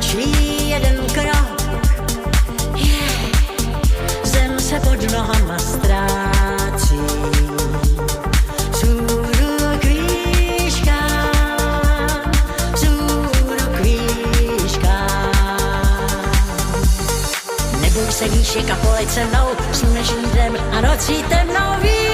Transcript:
stačí jeden krok. Zem se pod nohama ztrácí. Vzhůru k výškám, vzhůru k výškám. Neboj se výšek a poleď se mnou, slunečný den a nocí temnou.